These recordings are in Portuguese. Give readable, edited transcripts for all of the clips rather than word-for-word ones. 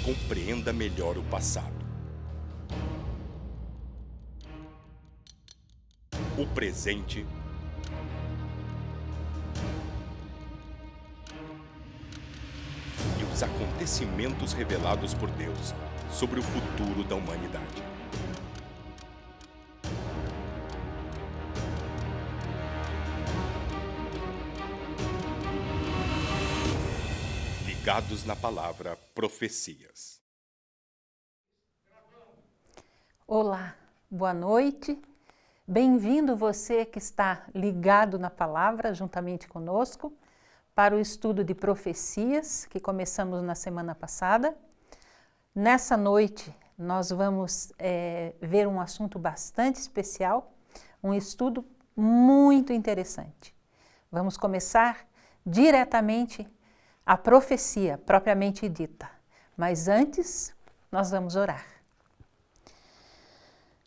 compreenda melhor o passado, o presente e os acontecimentos revelados por Deus sobre o futuro da humanidade. Ligados na palavra Profecias. Olá, boa noite. Bem-vindo você que está ligado na palavra juntamente conosco para o estudo de profecias que começamos na semana passada. Nessa noite nós vamos ver um assunto bastante especial, um estudo muito interessante. Vamos começar diretamente a profecia propriamente dita, mas antes nós vamos orar.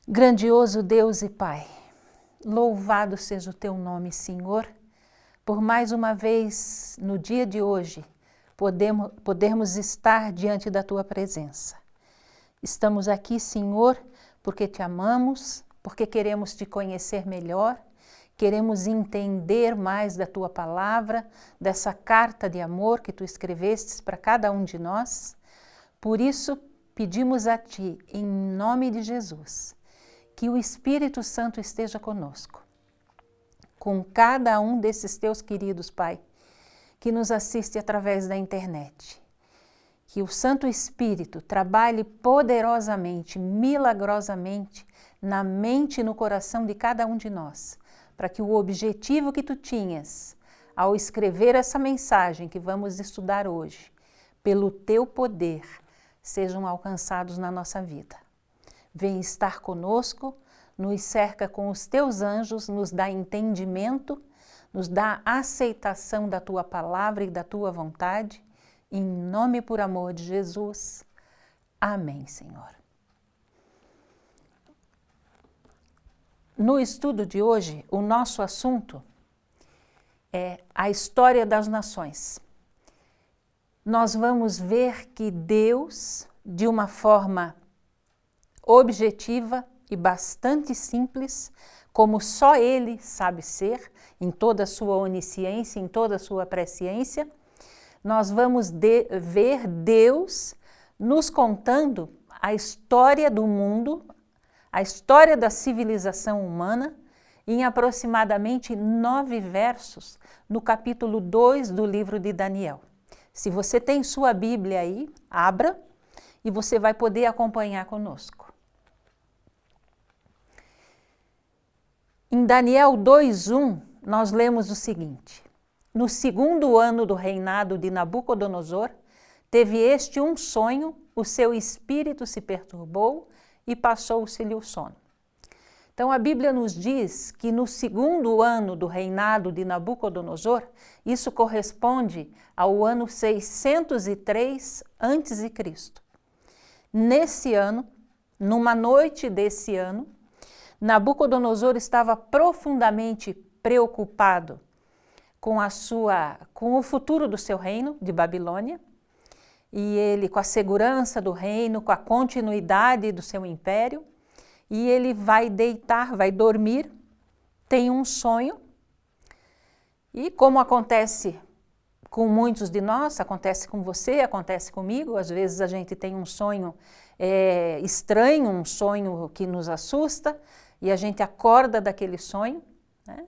Grandioso Deus e Pai, louvado seja o teu nome, Senhor, por mais uma vez no dia de hoje podermos estar diante da tua presença. Estamos aqui, Senhor, porque te amamos, porque queremos te conhecer melhor, queremos entender mais da tua palavra, dessa carta de amor que tu escrevestes para cada um de nós. Por isso, pedimos a ti, em nome de Jesus, que o Espírito Santo esteja conosco, com cada um desses teus queridos, Pai, que nos assiste através da internet. Que o Santo Espírito trabalhe poderosamente, milagrosamente, na mente e no coração de cada um de nós, para que o objetivo que tu tinhas ao escrever essa mensagem que vamos estudar hoje, pelo teu poder, sejam alcançados na nossa vida. Vem estar conosco, nos cerca com os teus anjos, nos dá entendimento, nos dá aceitação da tua palavra e da tua vontade, em nome e por amor de Jesus. Amém, Senhor. No estudo de hoje, o nosso assunto é a história das nações. Nós vamos ver que Deus, de uma forma objetiva e bastante simples, como só Ele sabe ser, em toda a sua onisciência, em toda a sua presciência, nós vamos ver Deus nos contando a história do mundo, a história da civilização humana, em aproximadamente 9 versos, no capítulo 2 do livro de Daniel. Se você tem sua Bíblia aí, abra e você vai poder acompanhar conosco. Em Daniel 2:1, nós lemos o seguinte: no segundo ano do reinado de Nabucodonosor, teve este um sonho, o seu espírito se perturbou e passou-se-lhe o sono. Então a Bíblia nos diz que no segundo ano do reinado de Nabucodonosor, isso corresponde ao ano 603 a.C. Nesse ano, numa noite desse ano, Nabucodonosor estava profundamente preocupado com o futuro do seu reino de Babilônia, e ele com a segurança do reino, com a continuidade do seu império, e ele vai deitar, vai dormir, tem um sonho, e como acontece com muitos de nós, acontece com você, acontece comigo, às vezes a gente tem um sonho estranho, um sonho que nos assusta, e a gente acorda daquele sonho, né?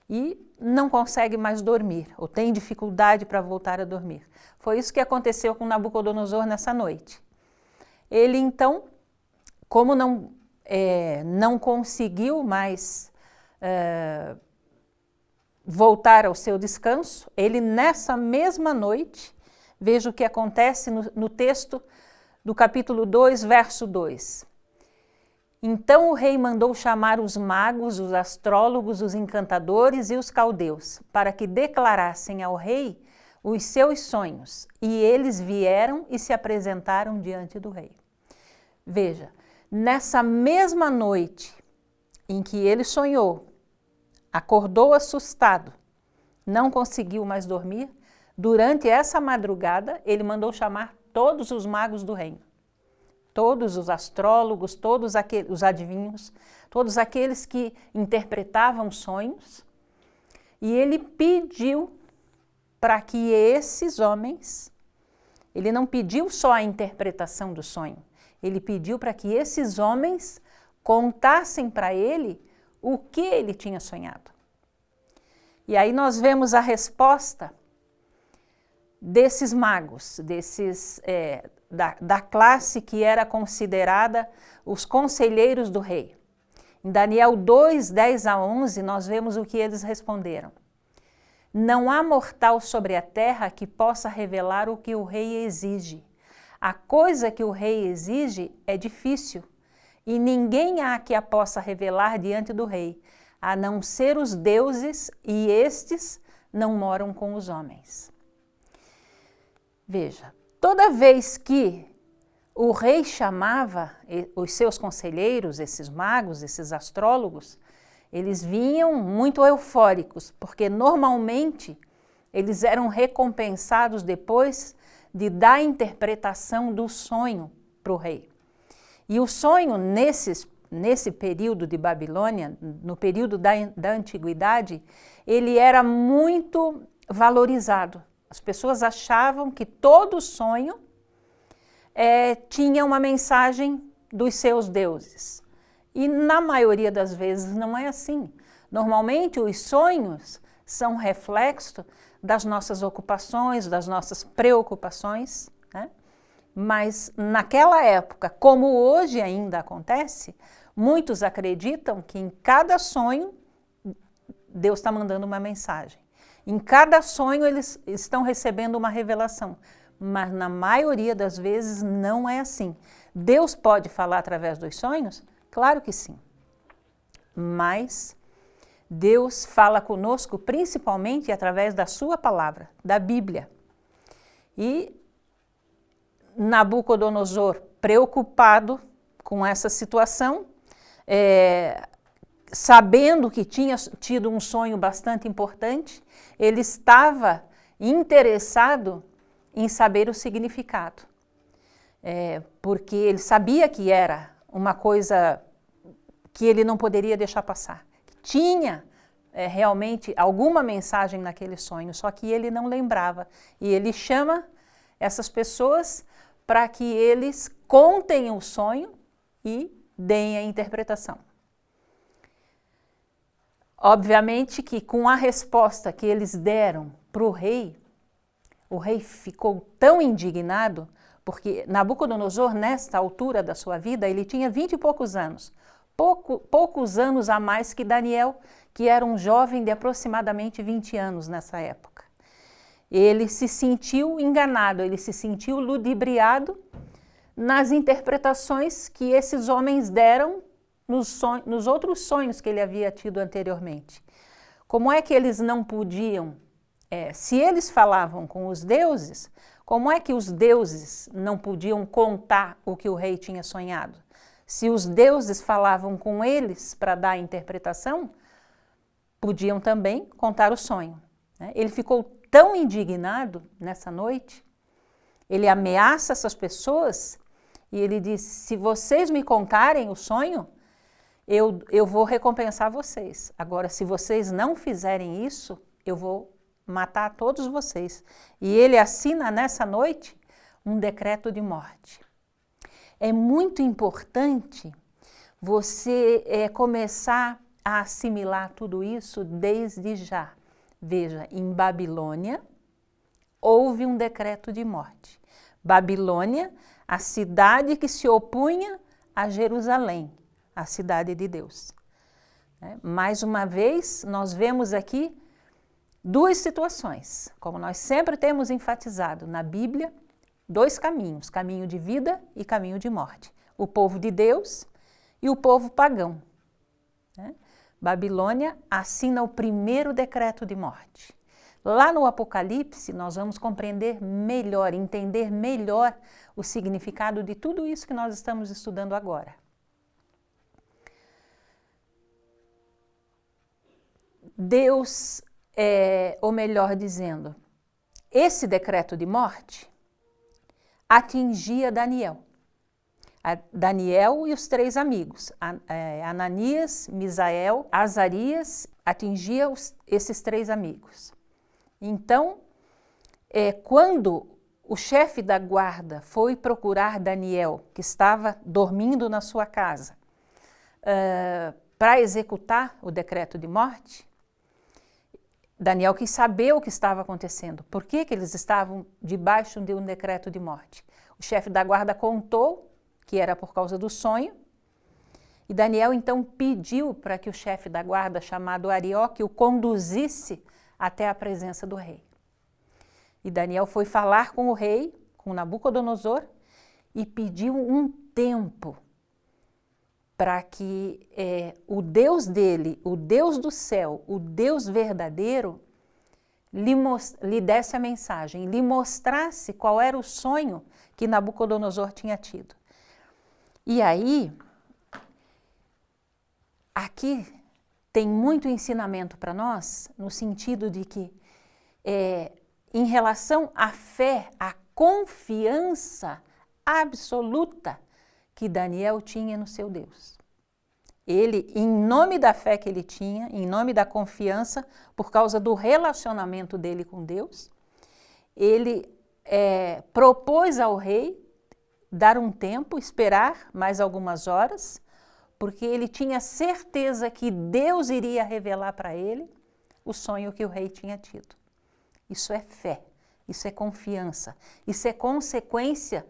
E não consegue mais dormir, ou tem dificuldade para voltar a dormir. Foi isso que aconteceu com Nabucodonosor nessa noite. Ele então, como não conseguiu mais voltar ao seu descanso, ele nessa mesma noite, veja o que acontece no texto do capítulo 2, verso 2. Então o rei mandou chamar os magos, os astrólogos, os encantadores e os caldeus, para que declarassem ao rei os seus sonhos. E eles vieram e se apresentaram diante do rei. Veja, nessa mesma noite em que ele sonhou, acordou assustado, não conseguiu mais dormir, durante essa madrugada ele mandou chamar todos os magos do reino, todos os astrólogos, todos os adivinhos, todos aqueles que interpretavam sonhos, e ele pediu para que esses homens, ele não pediu só a interpretação do sonho, ele pediu para que esses homens contassem para ele o que ele tinha sonhado. E aí nós vemos a resposta desses magos, da classe que era considerada os conselheiros do rei. Em Daniel 2, 10 a 11, nós vemos o que eles responderam. Não há mortal sobre a terra que possa revelar o que o rei exige. A coisa que o rei exige é difícil, e ninguém há que a possa revelar diante do rei, a não ser os deuses, e estes não moram com os homens. Veja, toda vez que o rei chamava os seus conselheiros, esses magos, esses astrólogos, eles vinham muito eufóricos, porque normalmente eles eram recompensados depois de dar a interpretação do sonho para o rei. E o sonho, nesse período de Babilônia, no período da antiguidade, ele era muito valorizado. As pessoas achavam que todo sonho tinha uma mensagem dos seus deuses. E na maioria das vezes não é assim. Normalmente os sonhos são reflexo das nossas ocupações, das nossas preocupações, né? Mas naquela época, como hoje ainda acontece, muitos acreditam que em cada sonho Deus está mandando uma mensagem. Em cada sonho eles estão recebendo uma revelação. Mas na maioria das vezes não é assim. Deus pode falar através dos sonhos? Claro que sim. Mas Deus fala conosco principalmente através da sua palavra, da Bíblia. E Nabucodonosor, preocupado com essa situação, sabendo que tinha tido um sonho bastante importante, ele estava interessado em saber o significado, porque ele sabia que era uma coisa que ele não poderia deixar passar. Tinha realmente alguma mensagem naquele sonho, só que ele não lembrava. E ele chama essas pessoas para que eles contem o sonho e deem a interpretação. Obviamente que com a resposta que eles deram para o rei ficou tão indignado, porque Nabucodonosor, nesta altura da sua vida, ele tinha 20 e poucos anos, poucos anos a mais que Daniel, que era um jovem de aproximadamente 20 anos nessa época. Ele se sentiu enganado, ele se sentiu ludibriado nas interpretações que esses homens deram nos outros sonhos que ele havia tido anteriormente. Como é que eles não podiam, se eles falavam com os deuses, como é que os deuses não podiam contar o que o rei tinha sonhado? Se os deuses falavam com eles para dar a interpretação, podiam também contar o sonho, né? Ele ficou tão indignado nessa noite, ele ameaça essas pessoas e ele diz: se vocês me contarem o sonho, eu vou recompensar vocês. Agora, se vocês não fizerem isso, eu vou matar todos vocês. E ele assina nessa noite um decreto de morte. É muito importante você começar a assimilar tudo isso desde já. Veja, em Babilônia houve um decreto de morte. Babilônia, a cidade que se opunha a Jerusalém, a cidade de Deus. Mais uma vez, nós vemos aqui duas situações, como nós sempre temos enfatizado na Bíblia, dois caminhos, caminho de vida e caminho de morte. O povo de Deus e o povo pagão. Babilônia assina o primeiro decreto de morte. Lá no Apocalipse, nós vamos compreender melhor, entender melhor o significado de tudo isso que nós estamos estudando agora. Deus, ou melhor dizendo, esse decreto de morte atingia Daniel. Daniel e os 3 amigos, Ananias, Misael, Azarias, atingia esses 3 amigos. Então, quando o chefe da guarda foi procurar Daniel, que estava dormindo na sua casa, para executar o decreto de morte, Daniel quis saber o que estava acontecendo, por que eles estavam debaixo de um decreto de morte. O chefe da guarda contou que era por causa do sonho, e Daniel então pediu para que o chefe da guarda, chamado Arioque, o conduzisse até a presença do rei. E Daniel foi falar com o rei, com Nabucodonosor, e pediu um tempo para que o Deus dele, o Deus do céu, o Deus verdadeiro, lhe desse a mensagem, lhe mostrasse qual era o sonho que Nabucodonosor tinha tido. E aí, aqui tem muito ensinamento para nós, no sentido de que, em relação à fé, à confiança absoluta que Daniel tinha no seu Deus. Ele, em nome da fé que ele tinha, em nome da confiança, por causa do relacionamento dele com Deus, ele propôs ao rei dar um tempo, esperar mais algumas horas, porque ele tinha certeza que Deus iria revelar para ele o sonho que o rei tinha tido. Isso é fé, isso é confiança, isso é consequência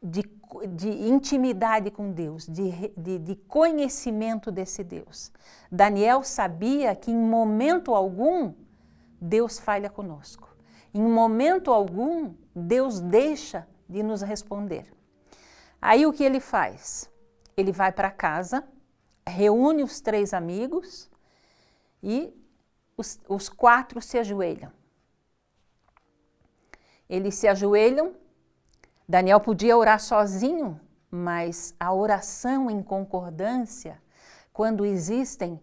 de intimidade com Deus, de conhecimento desse Deus. Daniel sabia que em momento algum Deus falha conosco. Em momento algum Deus deixa de nos responder. Aí o que ele faz? Ele vai para casa, reúne os 3 amigos e os 4 se ajoelham. Eles se ajoelham. Daniel podia orar sozinho, mas a oração em concordância, quando existem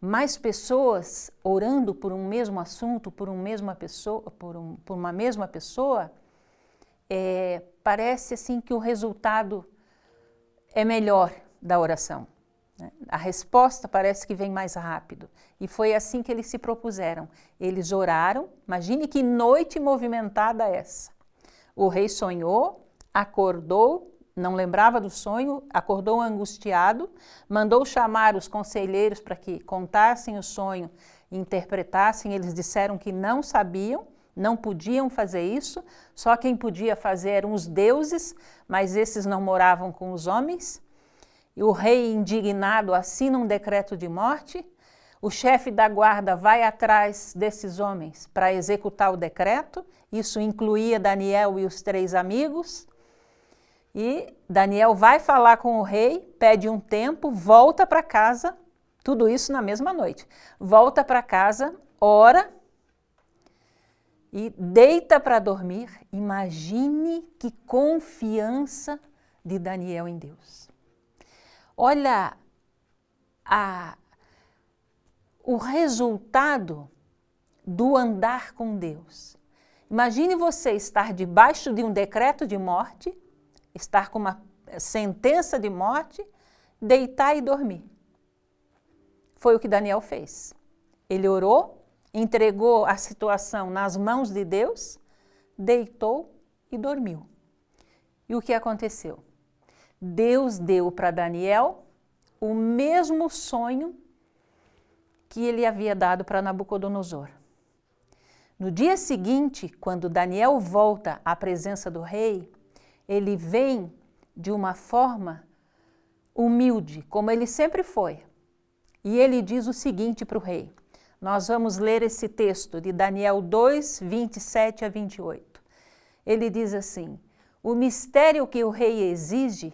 mais pessoas orando por um mesmo assunto, por uma mesma pessoa, parece assim que o resultado é melhor da oração, né? A resposta parece que vem mais rápido. E foi assim que eles se propuseram. Eles oraram, imagine que noite movimentada essa. O rei sonhou, acordou, não lembrava do sonho, acordou angustiado, mandou chamar os conselheiros para que contassem o sonho e interpretassem. Eles disseram que não sabiam, não podiam fazer isso, só quem podia fazer eram os deuses, mas esses não moravam com os homens. E o rei, indignado, assina um decreto de morte. O chefe da guarda vai atrás desses homens para executar o decreto. Isso incluía Daniel e os 3 amigos. E Daniel vai falar com o rei, pede um tempo, volta para casa, tudo isso na mesma noite. Volta para casa, ora e deita para dormir. Imagine que confiança de Daniel em Deus. Olha o resultado do andar com Deus. Imagine você estar debaixo de um decreto de morte, estar com uma sentença de morte, deitar e dormir. Foi o que Daniel fez. Ele orou, entregou a situação nas mãos de Deus, deitou e dormiu. E o que aconteceu? Deus deu para Daniel o mesmo sonho que ele havia dado para Nabucodonosor. No dia seguinte, quando Daniel volta à presença do rei, ele vem de uma forma humilde, como ele sempre foi. E ele diz o seguinte para o rei. Nós vamos ler esse texto de Daniel 2, 27 a 28. Ele diz assim: o mistério que o rei exige,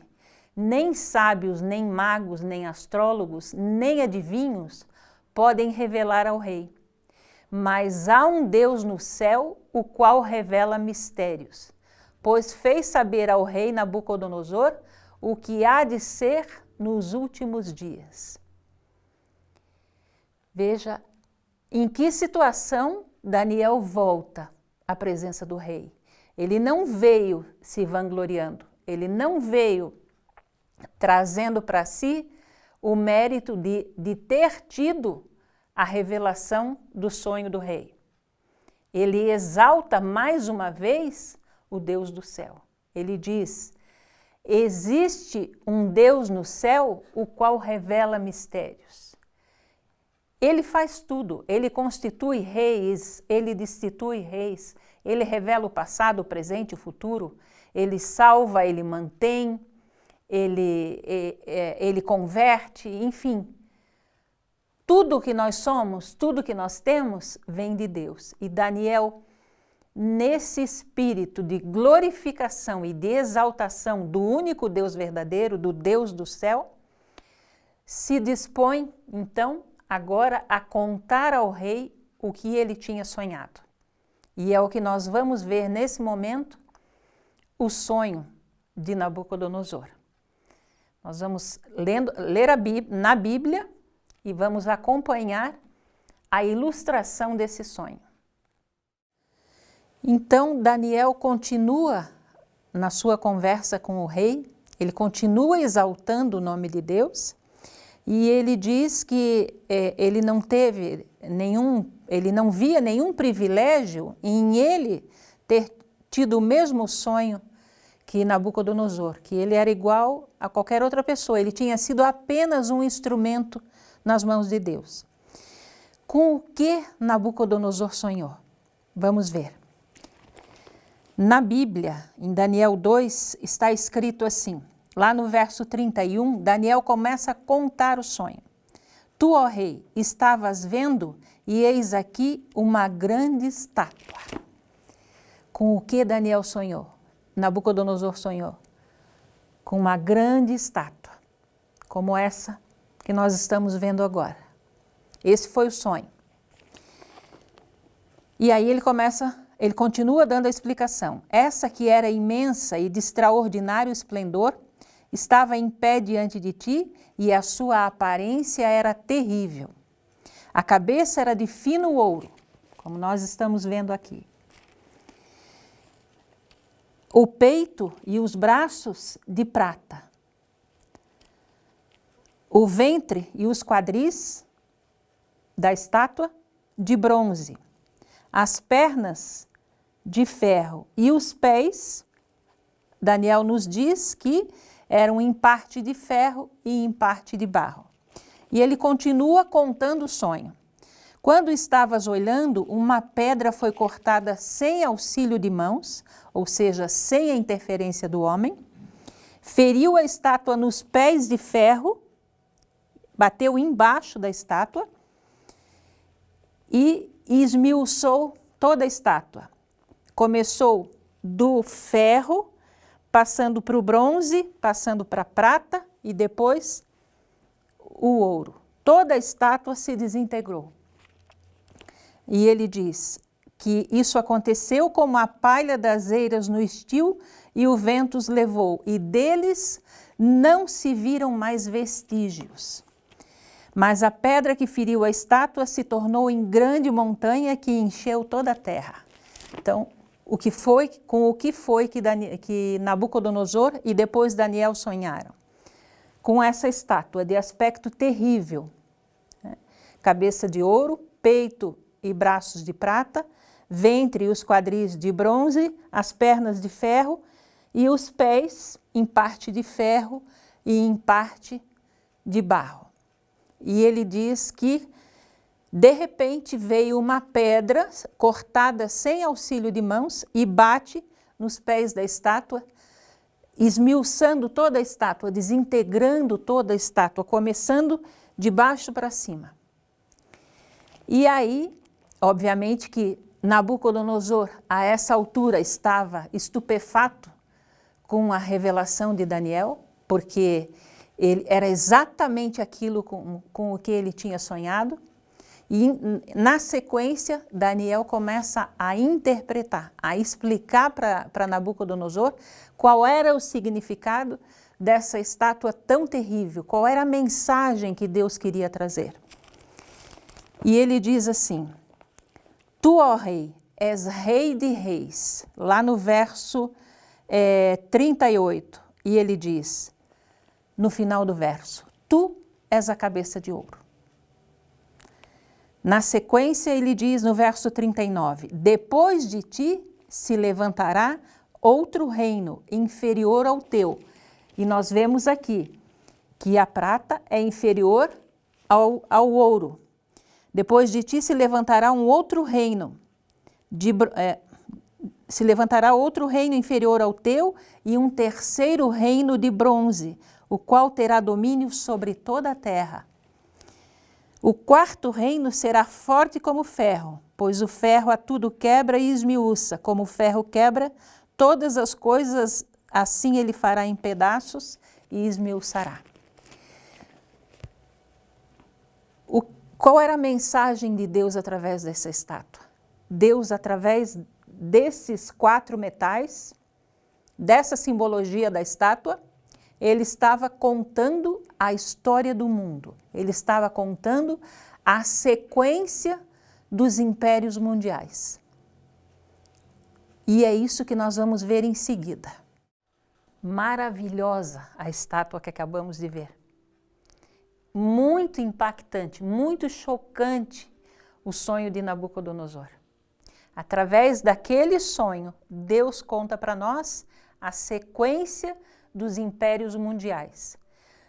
nem sábios, nem magos, nem astrólogos, nem adivinhos podem revelar ao rei. Mas há um Deus no céu, o qual revela mistérios, pois fez saber ao rei Nabucodonosor o que há de ser nos últimos dias. Veja em que situação Daniel volta à presença do rei. Ele não veio se vangloriando, ele não veio trazendo para si o mérito de ter tido a revelação do sonho do rei. Ele exalta mais uma vez o Deus do céu. Ele diz: existe um Deus no céu, o qual revela mistérios. Ele faz tudo, ele constitui reis, ele destitui reis, ele revela o passado, o presente, o futuro, ele salva, ele mantém, ele converte, enfim. Tudo que nós somos, tudo que nós temos, vem de Deus. E Daniel, nesse espírito de glorificação e de exaltação do único Deus verdadeiro, do Deus do céu, se dispõe, então, agora a contar ao rei o que ele tinha sonhado. E é o que nós vamos ver nesse momento, o sonho de Nabucodonosor. Nós vamos ler na Bíblia e vamos acompanhar a ilustração desse sonho. Então, Daniel continua na sua conversa com o rei, ele continua exaltando o nome de Deus, e ele diz que ele não via nenhum privilégio em ele ter tido o mesmo sonho que Nabucodonosor, que ele era igual a qualquer outra pessoa, ele tinha sido apenas um instrumento nas mãos de Deus. Com o que Nabucodonosor sonhou? Vamos ver. Na Bíblia, em Daniel 2, está escrito assim, lá no verso 31, Daniel começa a contar o sonho. Tu, ó rei, estavas vendo, e eis aqui uma grande estátua. Com o que Daniel sonhou? Nabucodonosor sonhou? Com uma grande estátua, como essa que nós estamos vendo agora. Esse foi o sonho. E aí ele continua dando a explicação. Essa que era imensa e de extraordinário esplendor, estava em pé diante de ti, e a sua aparência era terrível. A cabeça era de fino ouro, como nós estamos vendo aqui. O peito e os braços de prata. O ventre e os quadris da estátua de bronze. As pernas de ferro e os pés, Daniel nos diz que eram em parte de ferro e em parte de barro. E ele continua contando o sonho. Quando estavas olhando, uma pedra foi cortada sem auxílio de mãos, ou seja, sem a interferência do homem, feriu a estátua nos pés de ferro, bateu embaixo da estátua e esmiuçou toda a estátua. Começou do ferro, passando para o bronze, passando para a prata e depois o ouro. Toda a estátua se desintegrou. E ele diz que isso aconteceu como a palha das eiras no estio, e o vento os levou, e deles não se viram mais vestígios. Mas a pedra que feriu a estátua se tornou em grande montanha que encheu toda a terra. Então, com o que foi que Nabucodonosor e depois Daniel sonharam? Com essa estátua de aspecto terrível, né? Cabeça de ouro, peito e braços de prata, ventre e os quadris de bronze, as pernas de ferro e os pés em parte de ferro e em parte de barro. E ele diz que, de repente, veio uma pedra cortada sem auxílio de mãos e bate nos pés da estátua, esmiuçando toda a estátua, desintegrando toda a estátua, começando de baixo para cima. E aí, obviamente que Nabucodonosor, a essa altura, estava estupefato com a revelação de Daniel, porque era exatamente aquilo com o que ele tinha sonhado. E, na sequência, Daniel começa a interpretar, a explicar para Nabucodonosor qual era o significado dessa estátua tão terrível, qual era a mensagem que Deus queria trazer. E ele diz assim: Tu, ó rei, és rei de reis, lá no verso 38, e ele diz, no final do verso, tu és a cabeça de ouro. Na sequência, ele diz no verso 39, depois de ti se levantará outro reino inferior ao teu. E nós vemos aqui que a prata é inferior ao ouro. Depois de ti se levantará um outro reino, se levantará outro reino inferior ao teu e um terceiro reino de bronze, o qual terá domínio sobre toda a terra. O quarto reino será forte como ferro, pois o ferro a tudo quebra e esmiuça, como o ferro quebra todas as coisas, assim ele fará em pedaços e esmiuçará. Qual era a mensagem de Deus através dessa estátua? Deus, através desses 4 metais, dessa simbologia da estátua, ele estava contando a história do mundo. Ele estava contando a sequência dos impérios mundiais. E é isso que nós vamos ver em seguida. Maravilhosa a estátua que acabamos de ver. Muito impactante, muito chocante o sonho de Nabucodonosor. Através daquele sonho, Deus conta para nós a sequência dos impérios mundiais.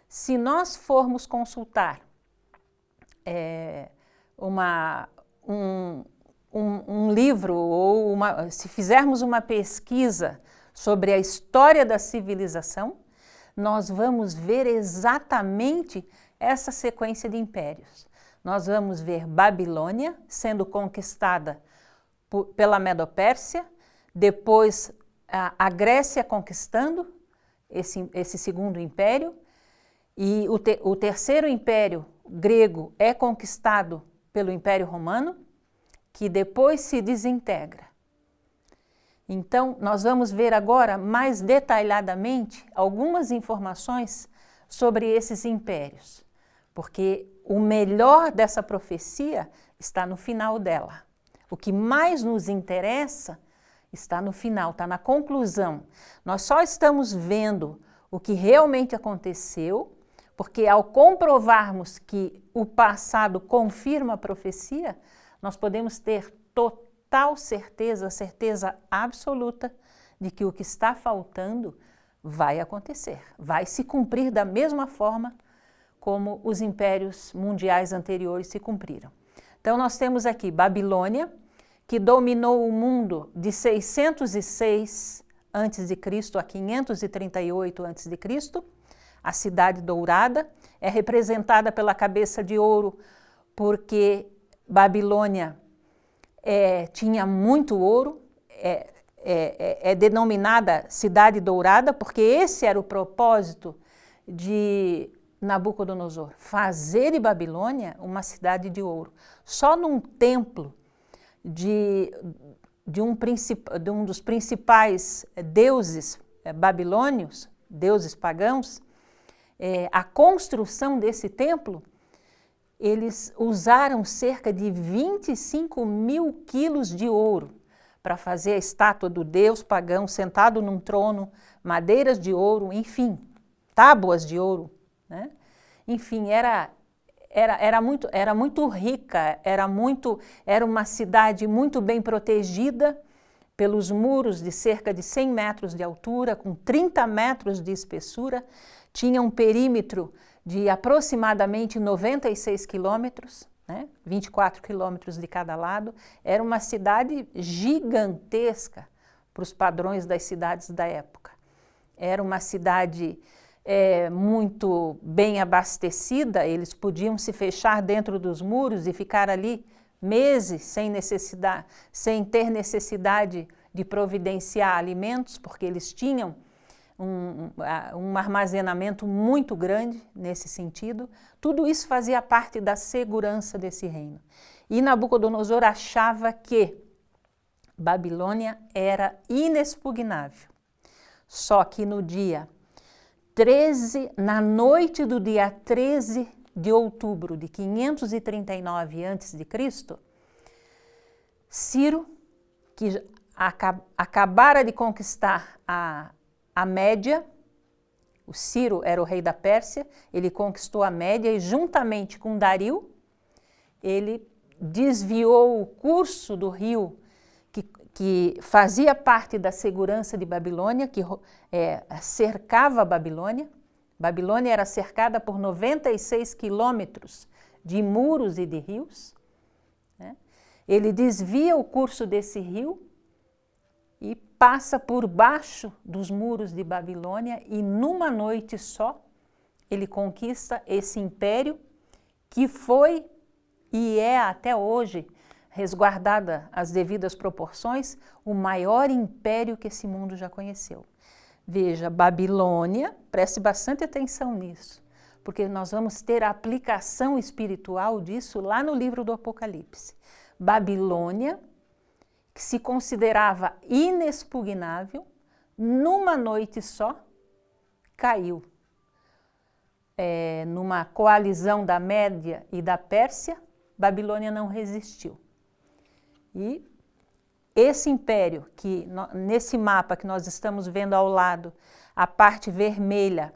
Se nós formos consultar um livro ou se fizermos uma pesquisa sobre a história da civilização, nós vamos ver exatamente essa sequência de impérios. Nós vamos ver Babilônia sendo conquistada pela Medo-Pérsia, depois a Grécia conquistando esse segundo império, e o terceiro império grego é conquistado pelo Império Romano, que depois se desintegra. Então, nós vamos ver agora mais detalhadamente algumas informações sobre esses impérios, porque o melhor dessa profecia está no final dela. O que mais nos interessa está no final, está na conclusão. Nós só estamos vendo o que realmente aconteceu, porque ao comprovarmos que o passado confirma a profecia, nós podemos ter total certeza, certeza absoluta de que o que está faltando vai acontecer, vai se cumprir da mesma forma como os impérios mundiais anteriores se cumpriram. Então nós temos aqui Babilônia, que dominou o mundo de 606 a.C. a 538 a.C., a Cidade Dourada, é representada pela cabeça de ouro porque Babilônia tinha muito ouro, é denominada Cidade Dourada porque esse era o propósito de Nabucodonosor, fazer de Babilônia uma cidade de ouro. Só num templo de um dos principais deuses babilônios, deuses pagãos, a construção desse templo, eles usaram cerca de 25 mil quilos de ouro para fazer a estátua do deus pagão sentado num trono, madeiras de ouro, enfim, tábuas de ouro, né? Enfim, era muito rica, era uma cidade muito bem protegida pelos muros de cerca de 100 metros de altura, com 30 metros de espessura, tinha um perímetro de aproximadamente 96 quilômetros, né? 24 quilômetros de cada lado. Era uma cidade gigantesca para os padrões das cidades da época. Era uma cidade muito bem abastecida, eles podiam se fechar dentro dos muros e ficar ali meses sem ter necessidade de providenciar alimentos, porque eles tinham um armazenamento muito grande nesse sentido. Tudo isso fazia parte da segurança desse reino. E Nabucodonosor achava que Babilônia era inexpugnável. Só que na noite do dia 13 de outubro de 539 a.C., Ciro que acabara de conquistar a Média. O Ciro era o rei da Pérsia, ele conquistou a Média e juntamente com Dario, ele desviou o curso do rio que fazia parte da segurança de Babilônia, que cercava a Babilônia. Babilônia era cercada por 96 quilômetros de muros e de rios, né? Ele desvia o curso desse rio e passa por baixo dos muros de Babilônia e numa noite só ele conquista esse império que foi e é até hoje, resguardada as devidas proporções, o maior império que esse mundo já conheceu. Veja, Babilônia, preste bastante atenção nisso, porque nós vamos ter a aplicação espiritual disso lá no livro do Apocalipse. Babilônia, que se considerava inexpugnável, numa noite só, caiu. Numa coalizão da Média e da Pérsia, Babilônia não resistiu. E esse império, que nesse mapa que nós estamos vendo ao lado, a parte vermelha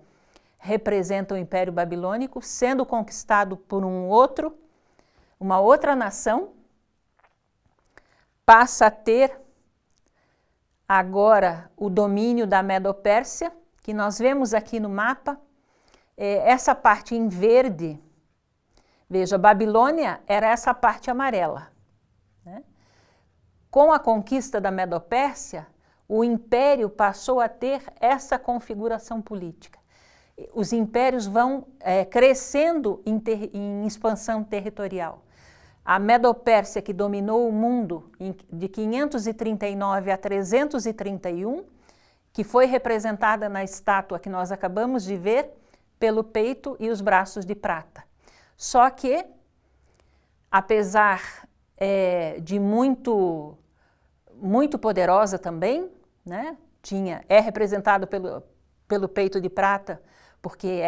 representa o Império Babilônico, sendo conquistado por uma outra nação, passa a ter agora o domínio da Medo-Pérsia, que nós vemos aqui no mapa. Essa parte em verde, veja, Babilônia era essa parte amarela, né? Com a conquista da Medo-Pérsia, o império passou a ter essa configuração política. Os impérios vão crescendo em expansão territorial. A Medo-Pérsia, que dominou o mundo de 539 a 331, que foi representada na estátua que nós acabamos de ver, pelo peito e os braços de prata. Só que, apesar de muito poderosa também, né? É representado pelo peito de prata, porque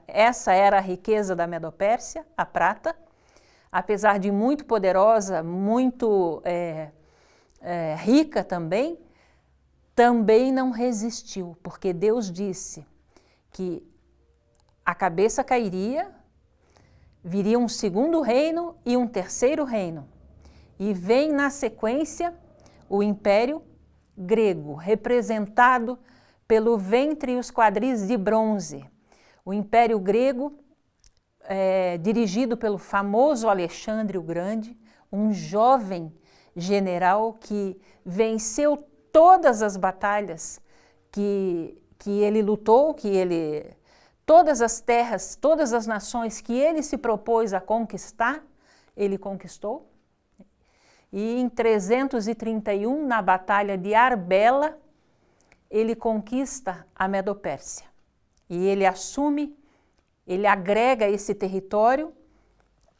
essa era a riqueza da Medo-Pérsia, a prata. Apesar de muito poderosa, muito rica também não resistiu, porque Deus disse que a cabeça cairia, viria um segundo reino e um terceiro reino. E vem na sequência o Império Grego, representado pelo ventre e os quadris de bronze. O Império Grego, dirigido pelo famoso Alexandre o Grande, um jovem general que venceu todas as batalhas que ele lutou, todas as terras, todas as nações que ele se propôs a conquistar, ele conquistou. E em 331, na Batalha de Arbela, ele conquista a Medo-Pérsia. E ele agrega esse território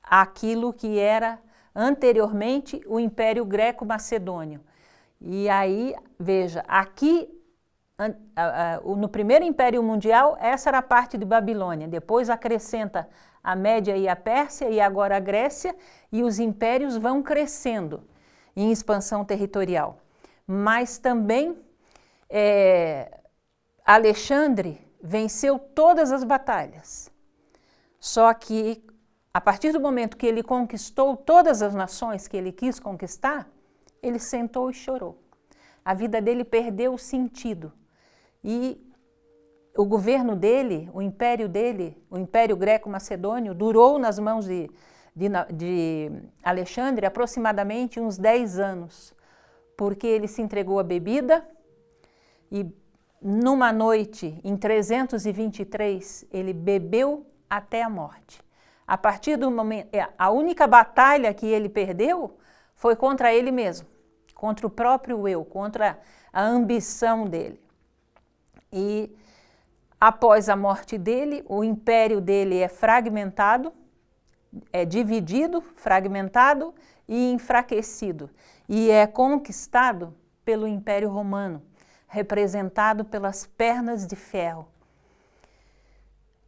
àquilo que era anteriormente o Império Greco-Macedônio. E aí, veja, aqui no primeiro Império Mundial, essa era a parte de Babilônia. Depois acrescenta a Média e a Pérsia e agora a Grécia, e os impérios vão crescendo em expansão territorial. Mas também Alexandre venceu todas as batalhas. Só que, a partir do momento que ele conquistou todas as nações que ele quis conquistar, ele sentou e chorou. A vida dele perdeu o sentido. E o governo dele, o Império Greco-Macedônio, durou nas mãos de Alexandre aproximadamente uns 10 anos, porque ele se entregou à bebida e numa noite, em 323, ele bebeu até a morte. A partir do momento, a única batalha que ele perdeu foi contra ele mesmo, contra o próprio eu, contra a ambição dele. E após a morte dele, o império dele é fragmentado, é dividido, fragmentado e enfraquecido. E é conquistado pelo Império Romano, representado pelas pernas de ferro.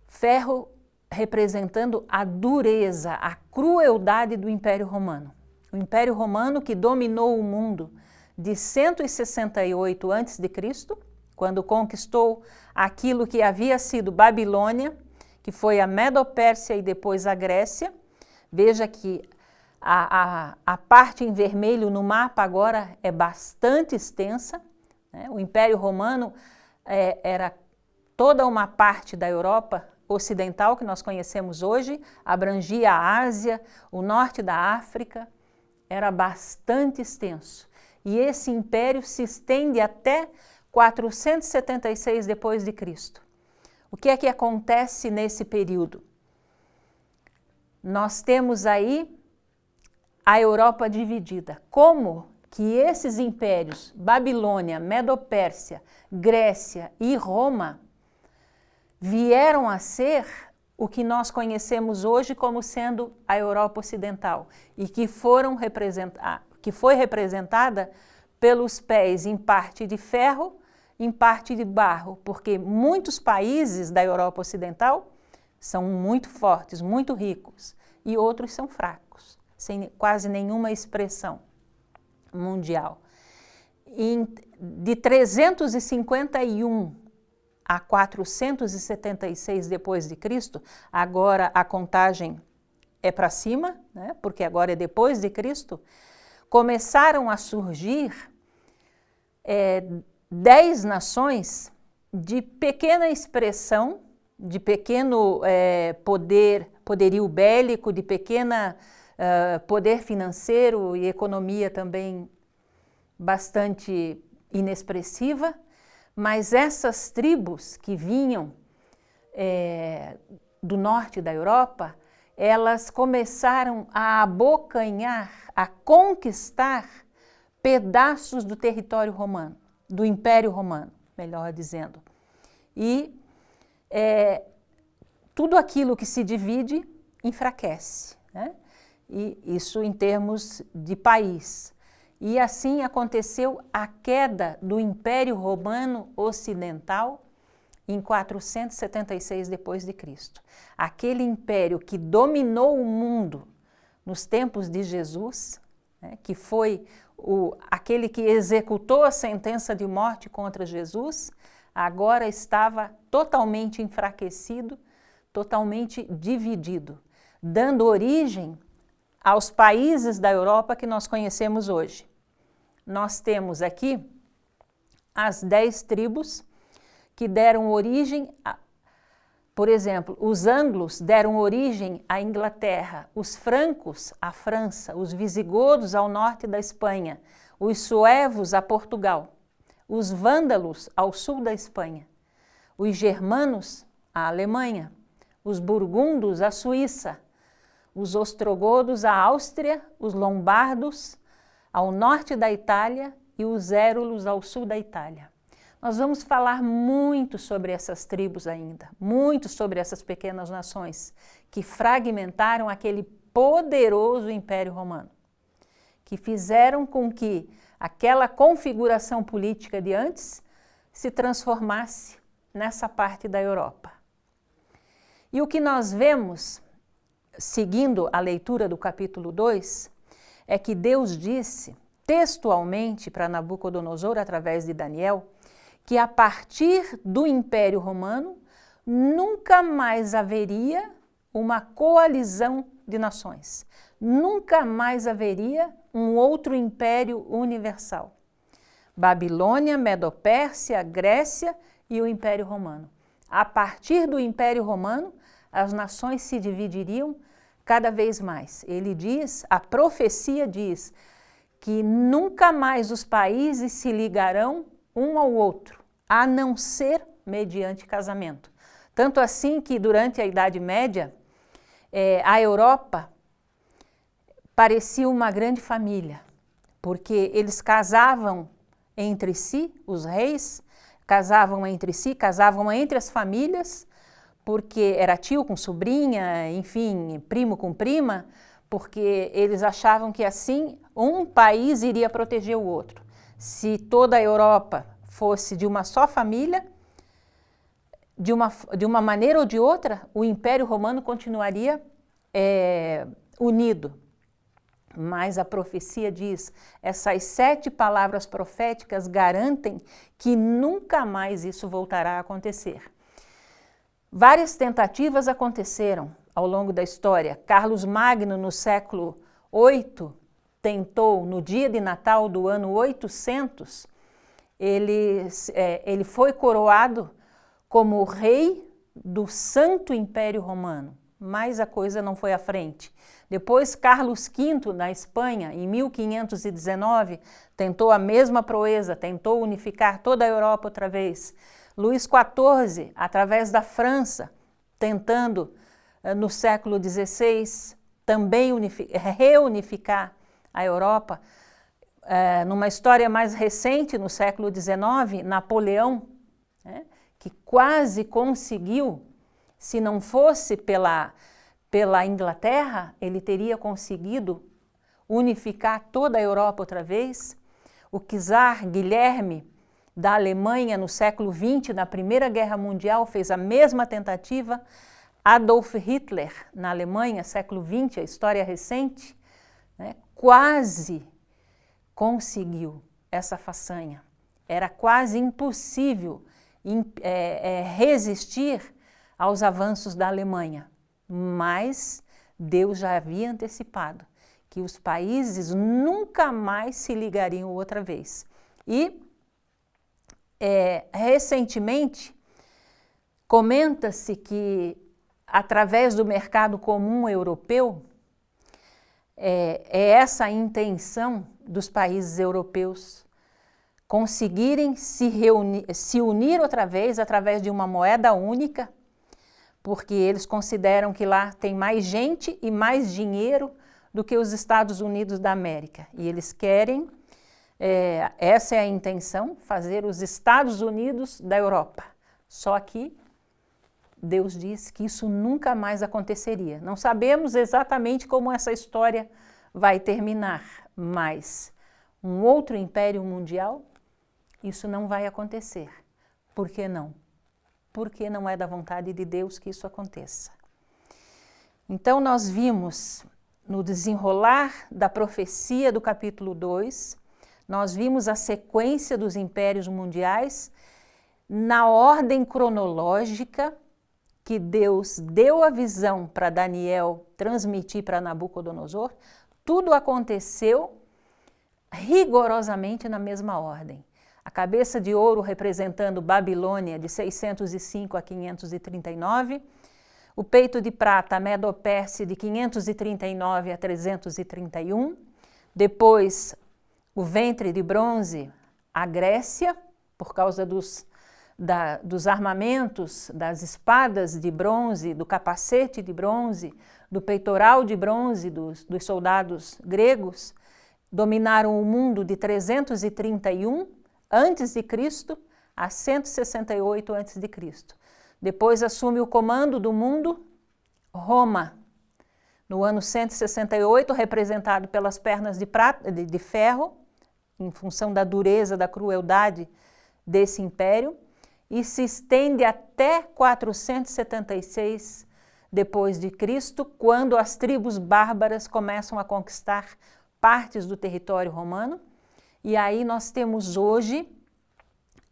Ferro representando a dureza, a crueldade do Império Romano. O Império Romano que dominou o mundo de 168 a.C., quando conquistou aquilo que havia sido Babilônia, que foi a Medo-Pérsia e depois a Grécia. Veja que a parte em vermelho no mapa agora é bastante extensa, né? O Império Romano era toda uma parte da Europa ocidental que nós conhecemos hoje, abrangia a Ásia, o norte da África, era bastante extenso. E esse império se estende até 476 depois de Cristo. O que é que acontece nesse período? Nós temos aí a Europa dividida. Como que esses impérios, Babilônia, Medo-Pérsia, Grécia e Roma, vieram a ser o que nós conhecemos hoje como sendo a Europa Ocidental e que foi representada pelos pés em parte de ferro, em parte de barro, porque muitos países da Europa Ocidental são muito fortes, muito ricos, e outros são fracos, sem quase nenhuma expressão mundial. De 351 a 476 depois de Cristo, agora a contagem é para cima, né, porque agora é depois de Cristo, começaram a surgir 10 nações de pequena expressão, de pequeno poderio bélico, de pequena poder financeiro e economia também bastante inexpressiva, mas essas tribos que vinham do norte da Europa, elas começaram a abocanhar, a conquistar pedaços do território romano, do Império Romano, melhor dizendo. E tudo aquilo que se divide enfraquece, né? E isso em termos de país. E assim aconteceu a queda do Império Romano Ocidental em 476 depois de Cristo. Aquele império que dominou o mundo nos tempos de Jesus, né, que foi aquele que executou a sentença de morte contra Jesus, agora estava totalmente enfraquecido, totalmente dividido, dando origem aos países da Europa que nós conhecemos hoje. Nós temos aqui as 10 tribos que deram origem por exemplo, os anglos deram origem à Inglaterra, os francos à França, os visigodos ao norte da Espanha, os suevos a Portugal, os vândalos ao sul da Espanha, os germanos à Alemanha, os burgundos à Suíça, os ostrogodos à Áustria, os lombardos ao norte da Itália e os érulos ao sul da Itália. Nós vamos falar muito sobre essas tribos ainda, muito sobre essas pequenas nações que fragmentaram aquele poderoso Império Romano, que fizeram com que aquela configuração política de antes se transformasse nessa parte da Europa. E o que nós vemos, seguindo a leitura do capítulo 2, é que Deus disse textualmente para Nabucodonosor, através de Daniel, que a partir do Império Romano nunca mais haveria uma coalizão de nações. Nunca mais haveria um outro império universal. Babilônia, Medo-Pérsia, Grécia e o Império Romano. A partir do Império Romano, as nações se dividiriam cada vez mais. Ele diz, a profecia diz, que nunca mais os países se ligarão um ao outro, a não ser mediante casamento. Tanto assim que durante a Idade Média, a Europa parecia uma grande família, porque eles casavam entre si, os reis casavam entre si, casavam entre as famílias, porque era tio com sobrinha, enfim, primo com prima, porque eles achavam que assim um país iria proteger o outro. Se toda a Europa fosse de uma só família, de uma maneira ou de outra, o Império Romano continuaria unido. Mas a profecia diz, essas 7 palavras proféticas garantem que nunca mais isso voltará a acontecer. Várias tentativas aconteceram ao longo da história. Carlos Magno, no século VIII, tentou, no dia de Natal do ano 800, ele foi coroado como rei do Santo Império Romano, mas a coisa não foi à frente. Depois, Carlos V, na Espanha, em 1519, tentou a mesma proeza, tentou unificar toda a Europa outra vez. Luís XIV, através da França, tentando, no século XVI, também reunificar a Europa. Numa história mais recente, no século XIX, Napoleão, que quase conseguiu, se não fosse pela Inglaterra, ele teria conseguido unificar toda a Europa outra vez. O czar Guilherme, da Alemanha, no século XX, na Primeira Guerra Mundial, fez a mesma tentativa. Adolf Hitler, na Alemanha, século XX, a história recente, quase conseguiu essa façanha. Era quase impossível resistir aos avanços da Alemanha. Mas Deus já havia antecipado que os países nunca mais se ligariam outra vez. E, recentemente, comenta-se que, através do mercado comum europeu, é essa a intenção dos países europeus conseguirem se unir outra vez através de uma moeda única, porque eles consideram que lá tem mais gente e mais dinheiro do que os Estados Unidos da América. E eles querem, essa é a intenção, fazer os Estados Unidos da Europa. Só que Deus disse que isso nunca mais aconteceria. Não sabemos exatamente como essa história vai terminar, mas um outro império mundial, isso não vai acontecer. Por que não? Porque não é da vontade de Deus que isso aconteça. Então nós vimos, no desenrolar da profecia do capítulo 2, nós vimos a sequência dos impérios mundiais na ordem cronológica que Deus deu a visão para Daniel transmitir para Nabucodonosor. Tudo aconteceu rigorosamente na mesma ordem. A cabeça de ouro representando Babilônia, de 605 a 539, o peito de prata, a Medo-Pérsia, de 539 a 331, depois o ventre de bronze, a Grécia, por causa dos armamentos, das espadas de bronze, do capacete de bronze, do peitoral de bronze dos soldados gregos, dominaram o mundo de 331 a.C. a 168 a.C. Depois assume o comando do mundo Roma, no ano 168, representado pelas pernas de ferro, em função da dureza, da crueldade desse império, e se estende até 476 depois de Cristo, quando as tribos bárbaras começam a conquistar partes do território romano. E aí nós temos hoje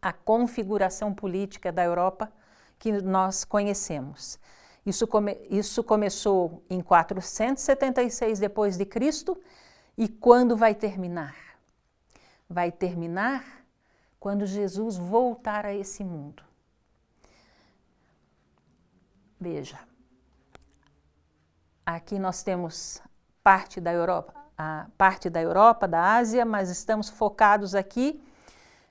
a configuração política da Europa que nós conhecemos. Isso começou em 476 depois de Cristo, e quando vai terminar? Vai terminar quando Jesus voltar a esse mundo. Veja, aqui nós temos parte da Europa, da Ásia, mas estamos focados aqui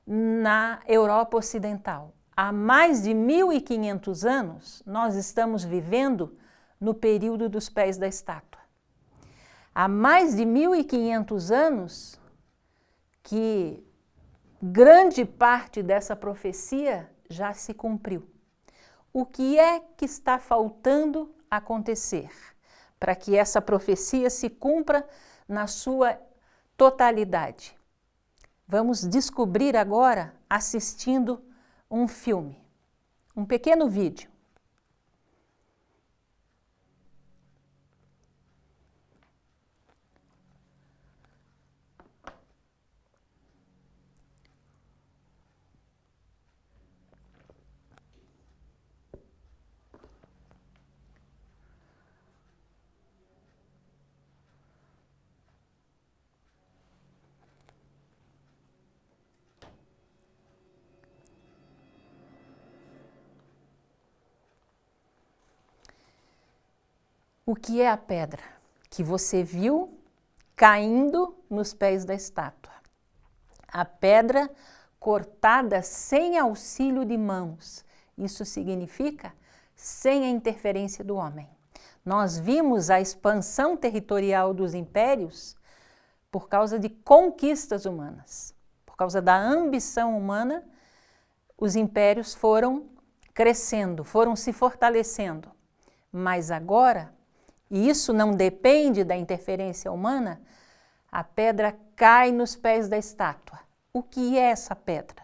na Europa Ocidental. Há mais de 1500 anos, nós estamos vivendo no período dos pés da estátua. Há mais de 1500 anos que grande parte dessa profecia já se cumpriu. O que é que está faltando acontecer para que essa profecia se cumpra na sua totalidade? Vamos descobrir agora assistindo um filme, um pequeno vídeo. O que é a pedra que você viu caindo nos pés da estátua? A pedra cortada sem auxílio de mãos. Isso significa sem a interferência do homem. Nós vimos a expansão territorial dos impérios por causa de conquistas humanas. Por causa da ambição humana, os impérios foram crescendo, foram se fortalecendo. Mas agora, e isso não depende da interferência humana, a pedra cai nos pés da estátua. O que é essa pedra?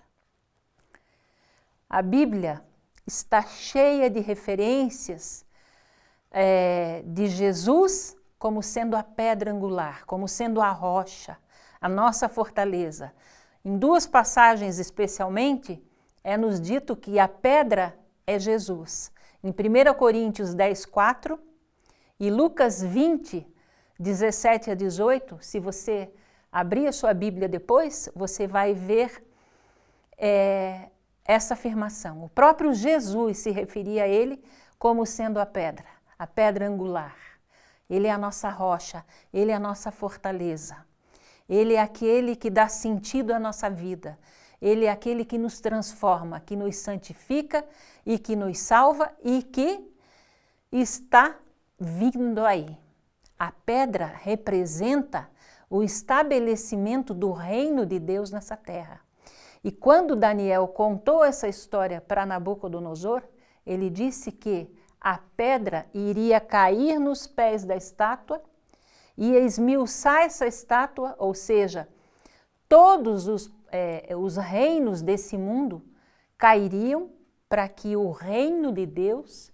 A Bíblia está cheia de referências de Jesus como sendo a pedra angular, como sendo a rocha, a nossa fortaleza. Em duas passagens especialmente, é nos dito que a pedra é Jesus. Em 1 Coríntios 10:4 e Lucas 20, 17 a 18, se você abrir a sua Bíblia depois, você vai ver essa afirmação. O próprio Jesus se referia a ele como sendo a pedra angular. Ele é a nossa rocha, ele é a nossa fortaleza. Ele é aquele que dá sentido à nossa vida. Ele é aquele que nos transforma, que nos santifica e que nos salva e que está vindo aí. A pedra representa o estabelecimento do reino de Deus nessa terra. E quando Daniel contou essa história para Nabucodonosor, ele disse que a pedra iria cair nos pés da estátua, ia esmiuçar essa estátua, ou seja, todos os reinos desse mundo cairiam para que o reino de Deus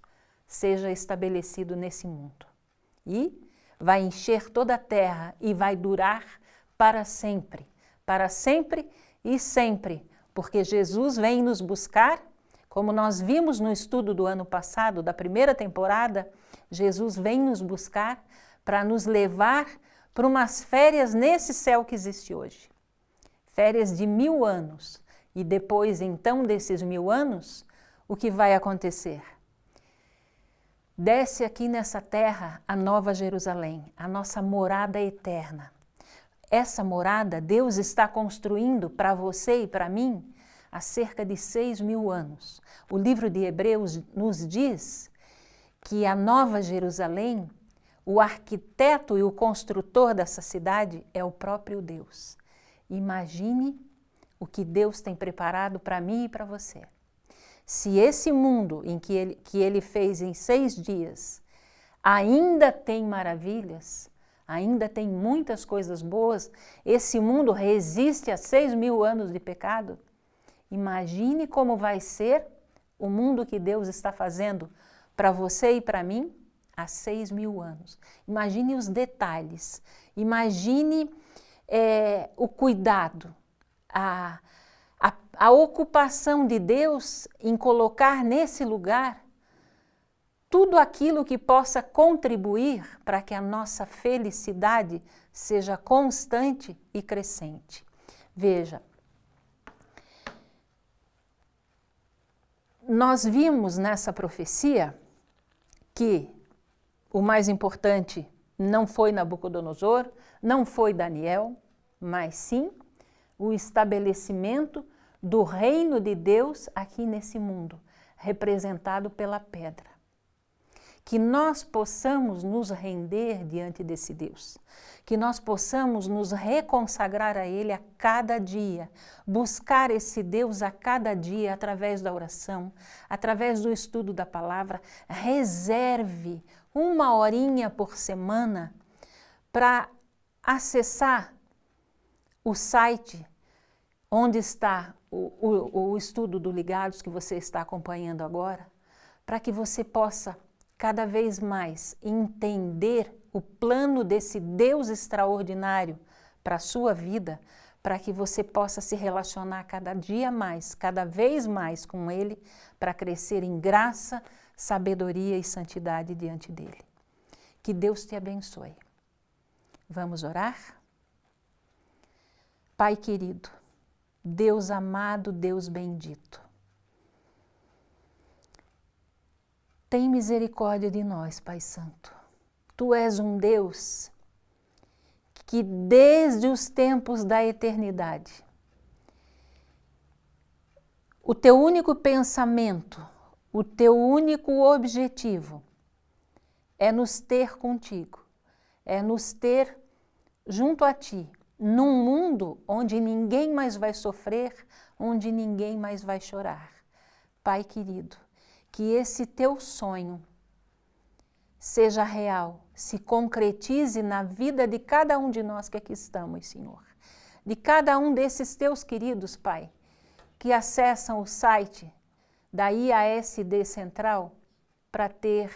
seja estabelecido nesse mundo. E vai encher toda a terra e vai durar para sempre e sempre, porque Jesus vem nos buscar, como nós vimos no estudo do ano passado, da primeira temporada, Jesus vem nos buscar para nos levar para umas férias nesse céu que existe hoje. Férias de 1000 anos. E depois, então, desses 1000 anos, o que vai acontecer? Desce aqui nessa terra a Nova Jerusalém, a nossa morada eterna. Essa morada Deus está construindo para você e para mim há cerca de 6.000 anos. O livro de Hebreus nos diz que a Nova Jerusalém, o arquiteto e o construtor dessa cidade é o próprio Deus. Imagine o que Deus tem preparado para mim e para você. Se esse mundo em que ele fez em 6 dias ainda tem maravilhas, ainda tem muitas coisas boas, esse mundo resiste a 6.000 anos de pecado, imagine como vai ser o mundo que Deus está fazendo para você e para mim há 6.000 anos. Imagine os detalhes, imagine o cuidado, a ocupação de Deus em colocar nesse lugar tudo aquilo que possa contribuir para que a nossa felicidade seja constante e crescente. Veja, nós vimos nessa profecia que o mais importante não foi Nabucodonosor, não foi Daniel, mas sim o estabelecimento do reino de Deus aqui nesse mundo, representado pela pedra. Que nós possamos nos render diante desse Deus, que nós possamos nos reconsagrar a Ele a cada dia, buscar esse Deus a cada dia através da oração, através do estudo da palavra. Reserve 1 horinha por semana para acessar o site onde está o estudo do Ligados que você está acompanhando agora, para que você possa cada vez mais entender o plano desse Deus extraordinário para a sua vida, para que você possa se relacionar cada dia mais, cada vez mais com Ele, para crescer em graça, sabedoria e santidade diante dEle. Que Deus te abençoe. Vamos orar? Pai querido, Deus amado, Deus bendito, tem misericórdia de nós, Pai Santo. Tu és um Deus que desde os tempos da eternidade, o teu único pensamento, o teu único objetivo é nos ter contigo, é nos ter junto a ti, num mundo onde ninguém mais vai sofrer, onde ninguém mais vai chorar. Pai querido, que esse teu sonho seja real, se concretize na vida de cada um de nós que aqui estamos, Senhor. De cada um desses teus queridos, Pai, que acessam o site da IASD Central para ter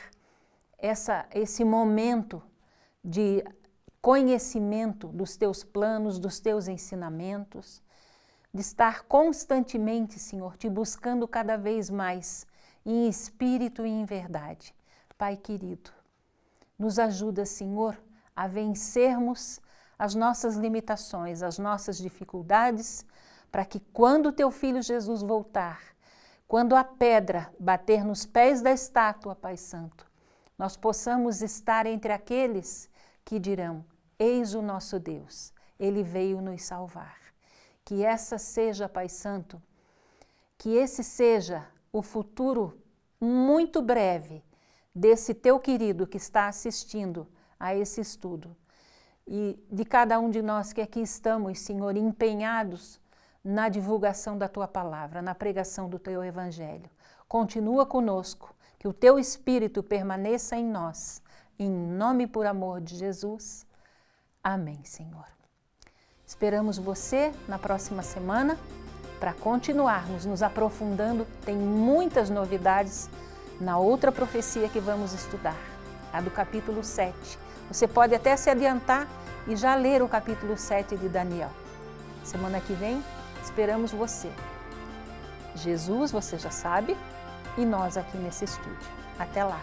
esse momento de conhecimento dos teus planos, dos teus ensinamentos, de estar constantemente, Senhor, te buscando cada vez mais, em espírito e em verdade. Pai querido, nos ajuda, Senhor, a vencermos as nossas limitações, as nossas dificuldades, para que quando o teu Filho Jesus voltar, quando a pedra bater nos pés da estátua, Pai Santo, nós possamos estar entre aqueles que dirão: eis o nosso Deus, Ele veio nos salvar. Que essa seja, Pai Santo, que esse seja o futuro muito breve desse teu querido que está assistindo a esse estudo. E de cada um de nós que aqui estamos, Senhor, empenhados na divulgação da Tua palavra, na pregação do Teu Evangelho. Continua conosco, que o Teu Espírito permaneça em nós. Em nome e por amor de Jesus. Amém, Senhor. Esperamos você na próxima semana para continuarmos nos aprofundando. Tem muitas novidades na outra profecia que vamos estudar, a do capítulo 7. Você pode até se adiantar e já ler o capítulo 7 de Daniel. Semana que vem, esperamos você. Jesus, você já sabe, e nós aqui nesse estúdio. Até lá!